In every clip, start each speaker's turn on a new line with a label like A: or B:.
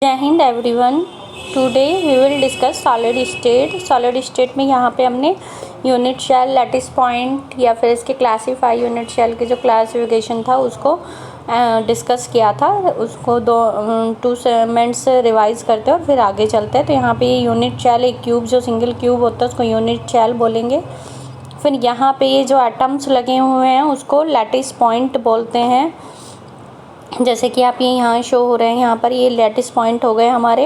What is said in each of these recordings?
A: जय Hind everyone. Today we will discuss solid state. Solid state में यहाँ पे हमने यूनिट शेल, लैटिस पॉइंट या फिर इसके क्लासीफाई यूनिट शेल के जो क्लासिफिकेशन था उसको डिस्कस किया था। उसको टू सेगमेंट्स रिवाइज करते हैं और फिर आगे चलते हैं। तो यहाँ पे यूनिट शेल, एक क्यूब जो सिंगल क्यूब होता है उसको यूनिट शेल बोलेंगे। फिर यहाँ पे ये जो एटम्स लगे हुए हैं उसको लैटिस पॉइंट बोलते हैं। जैसे कि आप ये यहाँ शो हो रहे हैं, यहाँ पर ये लैटिस पॉइंट हो गए हमारे।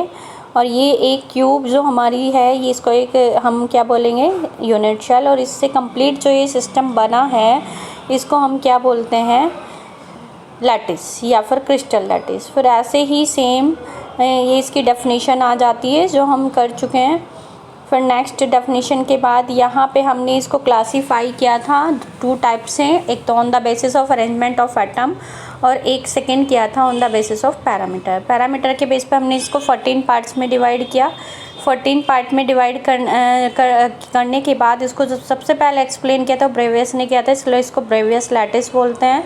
A: और ये एक क्यूब जो हमारी है ये इसको एक हम क्या बोलेंगे, यूनिट शेल। और इससे कंप्लीट जो ये सिस्टम बना है इसको हम क्या बोलते हैं, लैटिस या फिर क्रिस्टल लैटिस। फिर ऐसे ही सेम ये इसकी डेफिनेशन आ जाती है जो हम कर चुके हैं। फिर नेक्स्ट डेफिनेशन के बाद यहाँ पे हमने इसको क्लासीफाई किया था टू टाइप से, एक तो on the basis of arrangement of atom और एक सेकेंड किया था on the basis of parameter. Parameter के बेस पे हमने इसको 14 पार्ट्स में डिवाइड किया। 14 पार्ट में डिवाइड करने के बाद इसको सबसे पहले एक्सप्लेन किया था ब्रेवियस ने किया था, इसलिए इसको ब्रेवियस लैटिस बोलते हैं।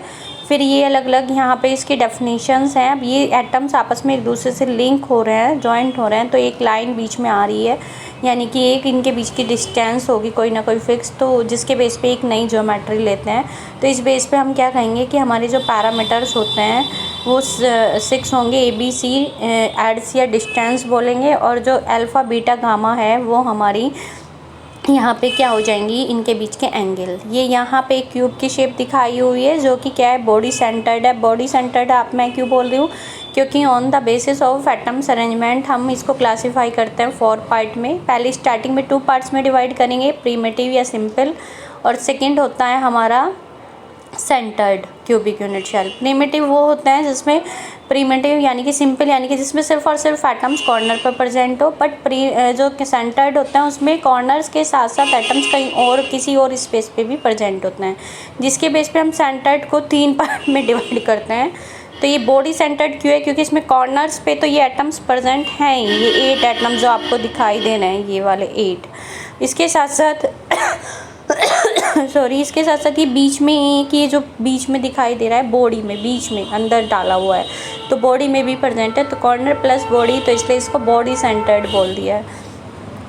A: फिर ये अलग अलग यहाँ पे इसकी डेफिनेशंस हैं। अब ये एटम्स आपस में एक दूसरे से लिंक हो रहे हैं, जॉइंट हो रहे हैं, तो एक लाइन बीच में आ रही है, यानी कि एक इनके बीच की डिस्टेंस होगी कोई ना कोई फिक्स, तो जिसके बेस पे एक नई ज्योमेट्री लेते हैं। तो इस बेस पे हम क्या कहेंगे कि हमारे जो पैरामीटर्स होते हैं वो 6 होंगे। ABC एड्स या डिस्टेंस बोलेंगे। और जो अल्फ़ा बीटा गामा है वो हमारी यहाँ पे क्या हो जाएंगी, इनके बीच के एंगल। ये यहाँ पे क्यूब की शेप दिखाई हुई है जो कि क्या है, बॉडी सेंटर्ड है। बॉडी सेंटर्ड आप मैं क्यों बोल रही हूँ, क्योंकि on the basis of atoms arrangement हम इसको क्लासीफाई करते हैं 4 पार्ट में। पहले स्टार्टिंग में 2 पार्ट्स में डिवाइड करेंगे, प्रीमिटिव या सिंपल, और सेकेंड होता है हमारा centered cubic unit cell. Primitive वो होता है जिसमें प्रीमिटिव यानी कि सिंपल, यानी कि जिसमें सिर्फ और सिर्फ एटम्स कॉर्नर पर प्रेजेंट हो। बट जो सेंटर्ड होता है उसमें कॉर्नर्स के साथ साथ एटम्स कहीं और किसी और स्पेस पे भी प्रेजेंट होते हैं, जिसके बेस पे हम सेंटर्ड को 3 पार्ट में डिवाइड करते हैं। तो ये बॉडी सेंटर्ड क्यों है, क्योंकि इसमें कॉर्नर्स पे तो ये एटम्स प्रेजेंट हैं ही, ये 8 एटम्स जो आपको दिखाई दे रहे हैं, ये वाले 8। इसके साथ साथ सॉरी, इसके साथ साथ ये बीच में एक, ये जो बीच में दिखाई दे रहा है बॉडी में, बीच में अंदर डाला हुआ है, तो बॉडी में भी प्रेजेंट है। तो कॉर्नर प्लस बॉडी, तो इसलिए इसको बॉडी सेंटर्ड बोल दिया है।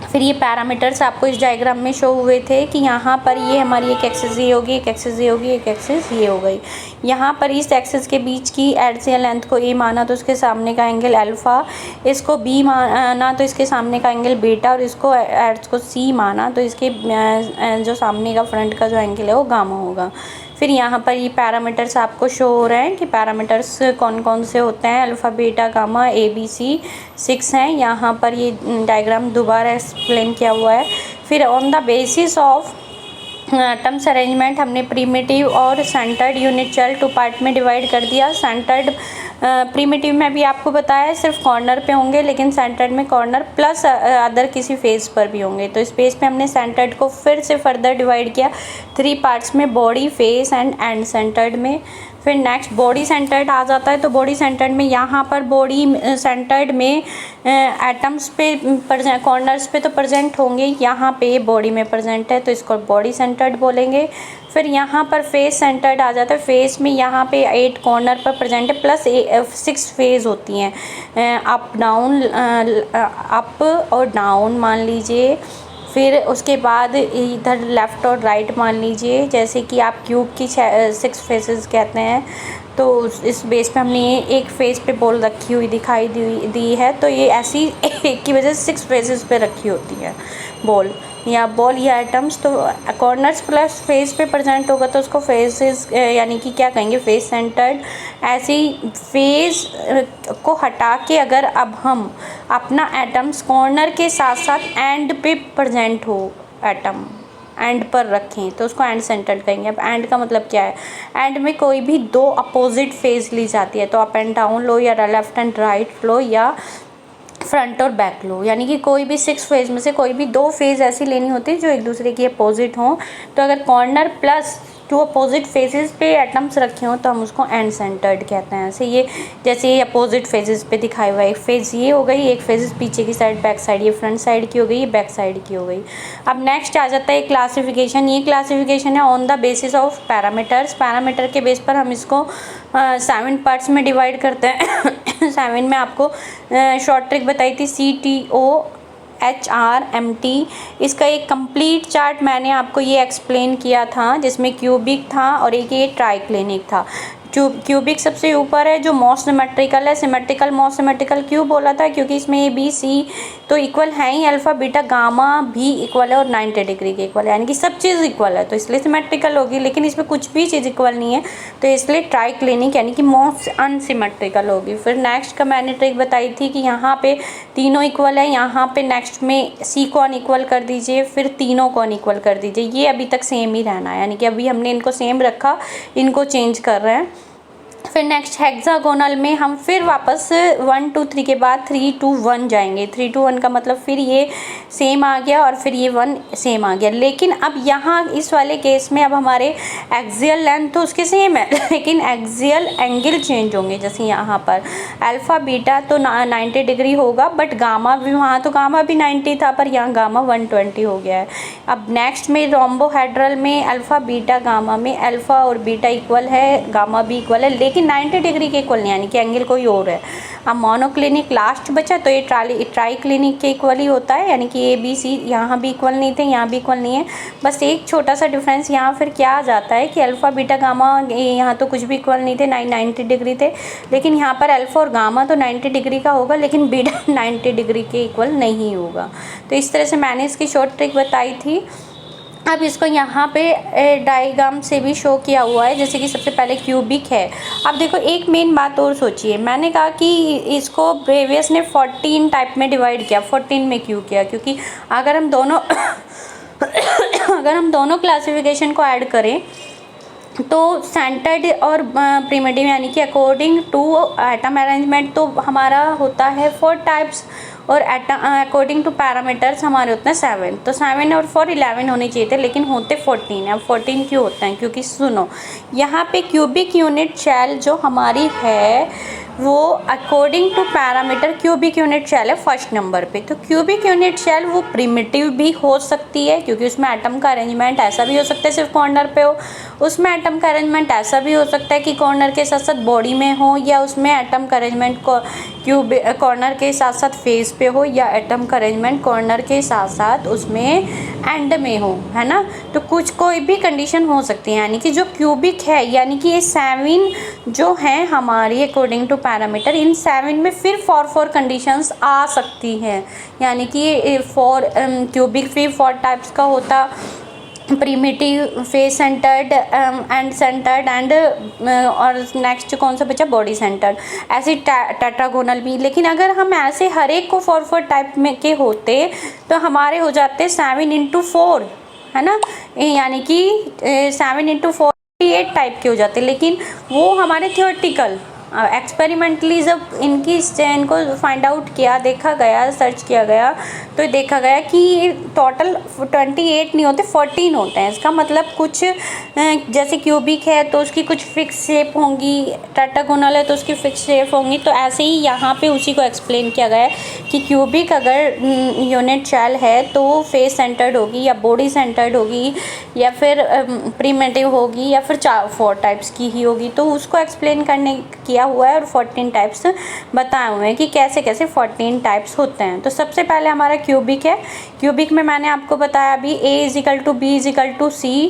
A: फिर ये पैरामीटर्स आपको इस डायग्राम में शो हुए थे कि यहाँ पर ये हमारी एक एक्सिस ये होगी, एक एक्सिस ये होगी, एक एक्सिस ये हो गई। यहाँ पर इस एक्सिस के बीच की एड्स या लेंथ को ए माना तो इसके सामने का एंगल अल्फ़ा, इसको बी माना तो इसके सामने का एंगल बीटा, और इसको एड्स को सी माना तो इसके जो सामने का फ्रंट का जो एंगल है वो गामा होगा। फिर यहाँ पर ये पैरामीटर्स आपको शो हो रहे हैं कि पैरामीटर्स कौन कौन से होते हैं, अल्फ़ा बीटा गामा ABC 6 हैं। यहाँ पर ये डायग्राम दोबारा एक्सप्लेन किया हुआ है। फिर on the basis of atoms arrangement हमने प्रीमिटिव और सेंटर्ड यूनिट शेल 2 पार्ट में डिवाइड कर दिया। सेंटर्ड प्रीमिटिव में भी आपको बताया सिर्फ कॉर्नर पे होंगे, लेकिन सेंटर्ड में कॉर्नर प्लस अदर किसी फेस पर भी होंगे। तो इस पेज पे हमने सेंटर्ड को फिर से फर्दर डिवाइड किया 3 पार्ट्स में, बॉडी, फेस एंड सेंटर्ड में। फिर नेक्स्ट बॉडी सेंटर्ड आ जाता है। तो बॉडी सेंटर्ड में यहाँ पर बॉडी सेंटर्ड में एटम्स पे कॉर्नर्स पे तो प्रेजेंट होंगे, यहाँ पे बॉडी में प्रेजेंट है तो इसको बॉडी सेंटर्ड बोलेंगे। फिर यहाँ पर फेस सेंटर्ड आ जाता है। फेस में यहाँ पे 8 कॉर्नर पर प्रेजेंट है, प्लस 6 फेज होती हैं, अप डाउन, अप और डाउन मान लीजिए। फिर उसके बाद इधर लेफ़्ट और राइट मान लीजिए, जैसे कि आप क्यूब की 6 फेसेस कहते हैं। तो इस बेस पे हमने एक फेस पे बॉल रखी हुई दिखाई दी है, तो ये ऐसी एक की वजह से 6 फेसेस पे रखी होती है बॉल या एटम्स। तो कॉर्नर्स प्लस फेस पे प्रेजेंट होगा तो उसको फेसेस यानी कि क्या कहेंगे, फेस सेंटर्ड। ऐसे ही फेस को हटा के अगर अब हम अपना एटम्स कॉर्नर के साथ साथ एंड पे प्रेजेंट हो, एटम एंड पर रखें तो उसको एंड सेंटर्ड कहेंगे। अब एंड का मतलब क्या है, एंड में कोई भी 2 अपोजिट फेज ली जाती है, तो अप एंड डाउन लो या लेफ़्ट एंड राइट लो या फ्रंट और बैक लो, यानी कि कोई भी 6 फेज में से कोई भी 2 फेज ऐसी लेनी होती है जो एक दूसरे की अपोजिट हों। तो अगर कॉर्नर प्लस 2 अपोजिट फेजेस पे एटम्स रखे हों तो हम उसको एंड सेंटर्ड कहते हैं। ऐसे ये जैसे ये अपोजिट फेजेस पे दिखाई हुआ है, एक फेज ये हो गई, एक फेजेस पीछे की साइड बैक साइड, ये फ्रंट साइड की हो गई, ये बैक साइड की हो गई। अब नेक्स्ट आ जाता है क्लासिफिकेशन। ये क्लासिफिकेशन है on the basis of parameters. Parameter के बेस पर हम इसको 7 पार्ट्स में डिवाइड करते हैं 7 में आपको शॉर्ट ट्रिक बताई थी CTOHRMT। इसका एक कंप्लीट चार्ट मैंने आपको ये एक्सप्लेन किया था, जिसमें क्यूबिक था और एक ये ट्राइक्लिनिक था। क्यूबिक सबसे ऊपर है, जो मोस्ट सिमेट्रिकल है। सिमेट्रिकल मोस्ट सिमेट्रिकल क्यों बोला था? क्योंकि इसमें ए बी सी तो इक्वल है ही, अल्फ़ा बीटा गामा भी इक्वल है और 90 डिग्री के इक्वल है, यानी कि सब चीज़ इक्वल है, तो इसलिए सिमेट्रिकल होगी। लेकिन इसमें कुछ भी चीज़ इक्वल नहीं है, तो इसलिए ट्राइक्लिनिक यानी कि मोस्ट अनसिमेट्रिकल होगी। फिर नेक्स्ट का मैंने ट्रिक बताई थी कि यहाँ पे तीनों इक्वल है, यहाँ पे नेक्स्ट में सी को अनइक्वल कर दीजिए, फिर तीनों को अनइक्वल कर दीजिए। ये अभी तक सेम ही रहना है, यानी कि अभी हमने इनको सेम रखा, इनको चेंज कर रहे हैं। फिर नेक्स्ट हेक्सागोनल में हम फिर वापस 1 2 3 के बाद 3 2 1 जाएंगे। 3 2 1 का मतलब फिर ये सेम आ गया और फिर ये 1 सेम आ गया। लेकिन अब यहाँ इस वाले केस में अब हमारे एक्सियल लेंथ तो उसके सेम है, लेकिन एक्सियल एंगल चेंज होंगे। जैसे यहाँ पर अल्फ़ा बीटा तो 90 डिग्री होगा, बट गामा भी, वहाँ तो गामा भी 90 था, पर यहाँ गामा 120 हो गया है। अब नेक्स्ट में रोम्बोहेड्रल में अल्फ़ा बीटा गामा में अल्फ़ा और बीटा इक्वल है, गामा भी इक्वल है, लेकिन 90 डिग्री के इक्वल नहीं, यानी कि एंगल कोई और है। अब मोनोक्लिनिक लास्ट बचा, तो ये ट्राइक्लिनिक के इक्वल ही होता है, यानी कि ए बी सी यहाँ भी इक्वल नहीं थे, यहाँ भी इक्वल नहीं है। बस एक छोटा सा डिफरेंस यहाँ फिर क्या आ जाता है कि अल्फ़ा बीटा गामा यहाँ तो कुछ भी इक्वल नहीं थे, 90 डिग्री थे, लेकिन यहाँ पर अल्फ़ा और गामा तो 90 डिग्री का होगा, लेकिन बीटा 90 डिग्री के इक्वल नहीं होगा। तो इस तरह से मैंने इसकी शॉर्ट ट्रिक बताई थी। अब इसको यहाँ पे डायग्राम से भी शो किया हुआ है, जैसे कि सबसे पहले क्यूबिक है। अब देखो एक मेन बात और सोचिए, मैंने कहा कि इसको ब्रेवियस ने 14 टाइप में डिवाइड किया। 14 में क्यों किया? क्योंकि अगर हम दोनों क्लासिफिकेशन को ऐड करें तो सेंटर्ड और प्रिमिटिव, यानी कि अकॉर्डिंग टू एटम अरेंजमेंट तो हमारा होता है 4 टाइप्स, और अकॉर्डिंग टू पैरामीटर्स हमारे होते हैं 7। तो 7 और 4 11 होने चाहिए थे, लेकिन होते 14 हैं। अब 14 क्यों होते हैं? क्योंकि सुनो, यहाँ पे क्यूबिक यूनिट शेल जो हमारी है वो according to parameter cubic unit cell है फर्स्ट नंबर पे। तो क्यूबिक यूनिट शेल वो प्रिमिटिव भी हो सकती है, क्योंकि उसमें एटम का अरेंजमेंट ऐसा भी हो सकता है सिर्फ कॉर्नर पे हो, उसमें एटम का अरेंजमेंट ऐसा भी हो सकता है कि कॉर्नर के साथ साथ बॉडी में हो, या उसमें एटम का अरेंजमेंट को कॉर्नर के साथ साथ फेस पे हो, या एटम का अरेंजमेंट कॉर्नर के साथ साथ उसमें एंड में हो, है ना। तो कुछ कोई भी कंडीशन हो सकती है, यानी कि जो क्यूबिक है, यानी कि ये 7 जो हैं हमारी अकॉर्डिंग टू पैरामीटर, इन 7 में फिर 4 कंडीशंस आ सकती हैं, यानी कि 4 क्यूबिक फिर 4 टाइप्स का होता, primitive, face centred, and centred and और नेक्स्ट कौन सा बचा? Body centred. ऐसे टेट्रागोनल भी। लेकिन अगर हम ऐसे हर एक को 4 टाइप में के होते तो हमारे हो जाते 7 × 4, है ना, यानी कि 7 × 4 8 टाइप के हो जाते। लेकिन वो हमारे थियोरेटिकल, एक्सपेरिमेंटली जब इनको फाइंड आउट किया, देखा गया, सर्च किया गया, तो देखा गया कि टोटल 28 नहीं होते, 14 होते हैं। इसका मतलब कुछ जैसे क्यूबिक है तो उसकी कुछ फिक्स शेप होंगी, टेट्रागोनल है तो उसकी फिक्स शेप होंगी। तो ऐसे ही यहाँ पे उसी को एक्सप्लेन किया गया है कि क्यूबिक अगर यूनिट शेल है तो फेस सेंटर्ड होगी, या बॉडी सेंटर्ड होगी, या फिर प्रिमिटिव होगी, या फिर 4 टाइप्स की ही होगी। तो उसको एक्सप्लेन करने किया हुआ है और 14 टाइप्स बताए हुए हैं कि कैसे कैसे 14 टाइप्स होते हैं। तो सबसे पहले हमारा क्यूबिक है। क्यूबिक में मैंने आपको बताया अभी A = B = C,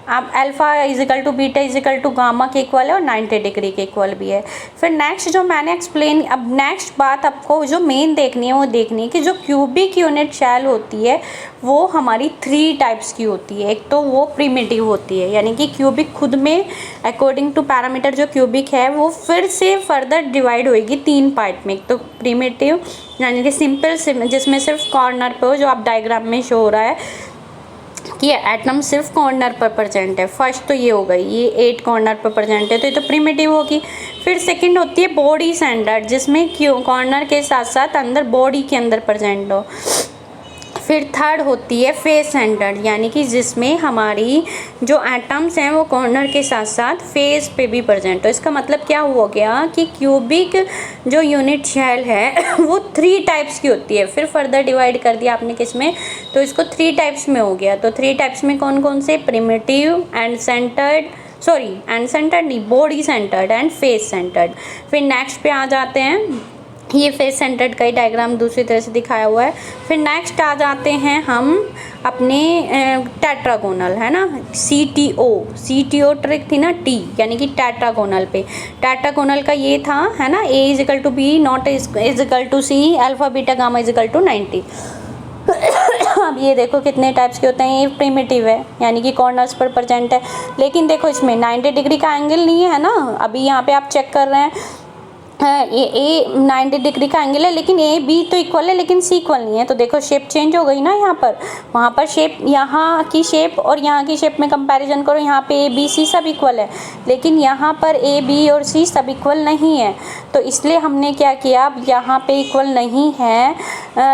A: अब अल्फ़ा = बीटा = गामा के इक्वल है और 90 डिग्री के इक्वल भी है। फिर नेक्स्ट जो मैंने एक्सप्लेन, अब नेक्स्ट बात आपको जो मेन देखनी है वो देखनी है कि जो क्यूबिक यूनिट शेल होती है वो हमारी 3 टाइप्स की होती है। एक तो वो प्रिमिटिव होती है, यानी कि क्यूबिक खुद में अकॉर्डिंग टू पैरामीटर जो क्यूबिक है वो फिर से फर्दर डिवाइड होएगी 3 पार्ट में। एक तो प्रिमिटिव, यानी कि सिंपल, जिसमें सिर्फ कॉर्नर पे हो, जो आप डायग्राम में शो हो रहा है कि एटम सिर्फ कॉर्नर पर प्रेजेंट है। फर्स्ट तो ये हो गई, ये 8 कॉर्नर पर प्रेजेंट है, तो ये तो प्रिमिटिव होगी। फिर सेकंड होती है बॉडी सेंटर्ड, जिसमें कॉर्नर के साथ साथ अंदर बॉडी के अंदर प्रेजेंट हो। फिर थर्ड होती है फेस सेंटर्ड, यानी कि जिसमें हमारी जो एटम्स हैं वो कॉर्नर के साथ साथ फेस पे भी प्रेजेंट हो। इसका मतलब क्या हो गया कि क्यूबिक जो यूनिट शेल है वो 3 टाइप्स की होती है। फिर फर्दर डिवाइड कर दिया आपने किस में, तो इसको 3 टाइप्स में हो गया। तो 3 टाइप्स में कौन कौन से? Primitive, and centred, sorry and centred नहीं, body centred and face centred. फिर नेक्स्ट पे आ जाते हैं, ये फेस सेंटर्ड का ही डायग्राम दूसरी तरह से दिखाया हुआ है। फिर नेक्स्ट आ जाते हैं हम अपने टेट्रागोनल, है ना, CTO ट्रिक थी ना, T यानी कि टेट्रागोनल पे। टेट्रागोनल का ये था, है ना, A equal to B not equal to C alpha beta gamma equal to 90। अब ये देखो कितने टाइप्स के होते हैं, ये प्रिमिटिव है यानी कि कॉर्नर्स पर प्रेजेंट है, लेकिन देखो इसमें 90 डिग्री का एंगल नहीं है ना। अभी यहाँ पे आप चेक कर रहे हैं ये 90 डिग्री का एंगल है, लेकिन ए बी तो इक्वल है लेकिन सी इक्वल नहीं है। तो देखो शेप चेंज हो गई ना यहाँ पर, वहाँ पर शेप, यहाँ की शेप और यहाँ की शेप में कंपैरिजन करो, यहाँ पे ए बी सी सब इक्वल है, लेकिन यहाँ पर ए बी और सी सब इक्वल नहीं है। तो इसलिए हमने क्या किया, अब यहाँ पे इक्वल नहीं है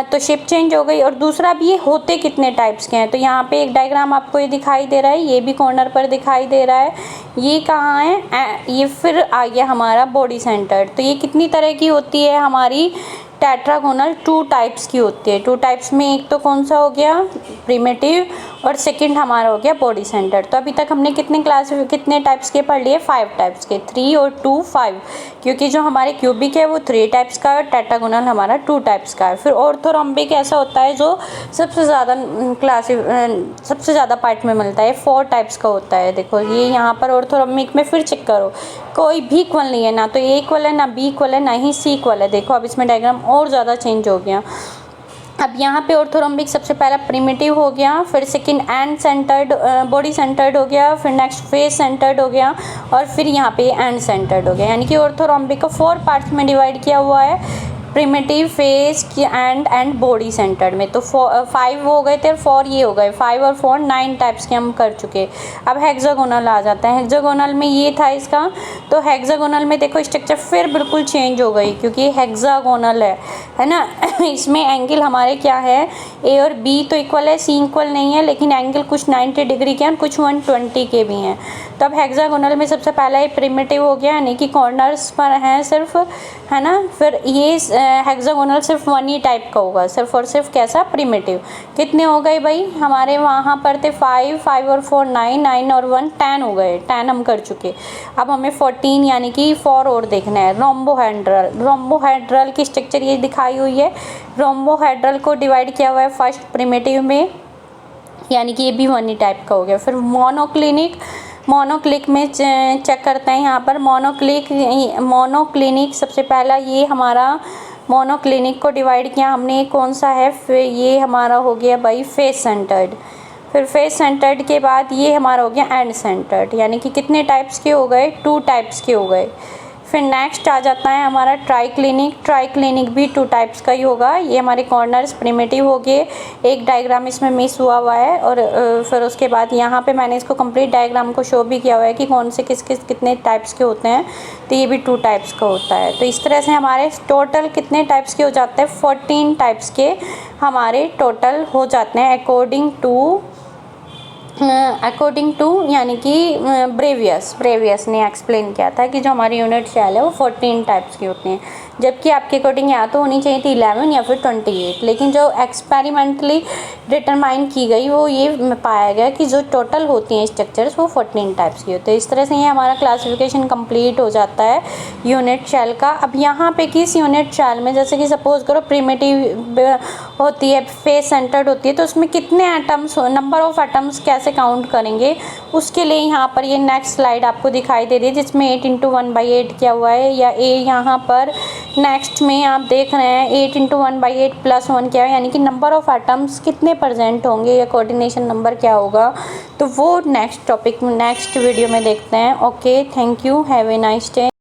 A: तो शेप चेंज हो गई। और दूसरा भी ये होते कितने टाइप्स के हैं, तो यहाँ पे एक डायग्राम आपको ये दिखाई दे रहा है, ये भी कॉर्नर पर दिखाई दे रहा है, ये कहाँ है, ये फिर आ गया हमारा बॉडी सेंटर। तो ये कितनी तरह की होती है हमारी टेट्रागोनल, 2 टाइप्स की होती है। 2 टाइप्स में एक तो कौन सा हो गया, प्रिमिटिव, और सेकंड हमारा हो गया बॉडी सेंटर। तो अभी तक हमने कितने टाइप्स के पढ़ लिए, 5 टाइप्स के, 3 और 2 5, क्योंकि जो हमारे क्यूबिक है वो 3 टाइप्स का है, टेट्रागोनल हमारा 2 टाइप्स का है। फिर ऑर्थोरोम्बिक ऐसा होता है जो सबसे ज़्यादा पार्ट में मिलता है, 4 टाइप्स का होता है। देखो ये यहाँ पर ऑर्थोरोम्बिक में फिर चेक करो, कोई भी इक्वल नहीं है, ना तो ए इक्वल है, ना बी इक्वल है, ना ही सी इक्वल है। देखो अब इसमें डायग्राम और ज़्यादा चेंज हो गया। अब यहाँ पे ऑर्थोरोम्बिक सबसे पहला प्रिमिटिव हो गया, फिर second and centred body centred हो गया, फिर नेक्स्ट फेस सेंटर्ड हो गया, और फिर यहाँ पे एंड सेंटर्ड हो गया। यानी कि ऑर्थोरोम्बिक को 4 पार्ट्स में डिवाइड किया हुआ है, primitive, face, and body centred में। तो 5 हो गए थे और 4 ये हो गए, 5 और 4 9 टाइप्स के हम कर चुके। अब हेक्सागोनल आ जाता है। हेक्सागोनल में ये था इसका, तो हेक्सागोनल में देखो स्ट्रक्चर फिर बिल्कुल चेंज हो गई, क्योंकि हेक्सागोनल है ना। इसमें एंगल हमारे क्या है, ए और बी तो इक्वल है, सी इक्वल नहीं है, लेकिन एंगल कुछ 90 डिग्री के हैं, कुछ 120 के भी हैं। तो अब हेक्सागोनल में सबसे पहला ये प्रिमिटिव हो गया, यानी कि कॉर्नर्स पर हैं सिर्फ, है ना। फिर ये हेक्सागोनल सिर्फ 1 ही टाइप का होगा, सिर्फ और सिर्फ कैसा, प्रिमिटिव। कितने हो गए भाई हमारे, वहाँ पर थे 5 और 4 9 और 1 10 हो गए, 10 हम कर चुके। अब हमें 14 यानी कि 4 और देखना है। रोम्बोहेड्रल की स्ट्रक्चर ये दिखाई हुई है। रोम्बोहेड्रल को डिवाइड किया हुआ है फर्स्ट प्रिमिटिव में, यानी कि ये भी 1 ही टाइप का हो गया। फिर मोनोक्लिक में चेक करते हैं यहाँ पर। मोनोक्लिनिक सबसे पहला ये हमारा मोनोक्लिनिक को डिवाइड किया हमने, कौन सा है, फिर ये हमारा हो गया भाई फेस सेंटर्ड। फिर फेस सेंटर्ड के बाद ये हमारा हो गया एंड सेंटर्ड, यानी कि कितने टाइप्स के हो गए, 2 टाइप्स के हो गए। फिर नेक्स्ट आ जाता है हमारा ट्राइक्लिनिक भी 2 टाइप्स का ही होगा। ये हमारे कॉर्नर्स प्रिमिटिव हो गए, एक डायग्राम इसमें मिस हुआ है, और फिर उसके बाद यहाँ पे मैंने इसको कंप्लीट डायग्राम को शो भी किया हुआ है कि कौन से कितने टाइप्स के होते हैं। तो ये भी 2 टाइप्स का होता है। तो इस तरह से हमारे टोटल कितने टाइप्स के हो जाते हैं, 14 टाइप्स के हमारे टोटल हो जाते हैं अकॉर्डिंग टू यानी कि ब्रेवियस ने एक्सप्लेन किया था कि जो हमारी यूनिट सेल है वो 14 टाइप्स की होती हैं, जबकि आपके अकॉर्डिंग या तो होनी चाहिए थी 11 या फिर 28, लेकिन जो एक्सपेरिमेंटली डिटरमाइन की गई वो ये पाया गया कि जो टोटल होती हैं स्ट्रक्चर्स वो 14 टाइप्स की होती है। इस तरह से ये हमारा क्लासिफिकेशन कंप्लीट हो जाता है यूनिट सेल का। अब यहाँ पे किस यूनिट सेल में, जैसे कि सपोज करो प्रिमिटिव होती है, फेस सेंटर्ड होती है, तो उसमें कितने एटम्स, नंबर ऑफ एटम्स कैसे काउंट करेंगे, उसके लिए यहाँ पर ये नेक्स्ट स्लाइड आपको दिखाई दे रही है, जिसमें 8 × 1/8 किया हुआ है, या ए यहाँ पर नेक्स्ट में आप देख रहे हैं 8 × 1/8 + 1 क्या है, यानी कि नंबर ऑफ एटम्स कितने प्रेजेंट होंगे या कोऑर्डिनेशन नंबर क्या होगा। तो वो नेक्स्ट वीडियो में देखते हैं। Okay, thank you, have a nice day.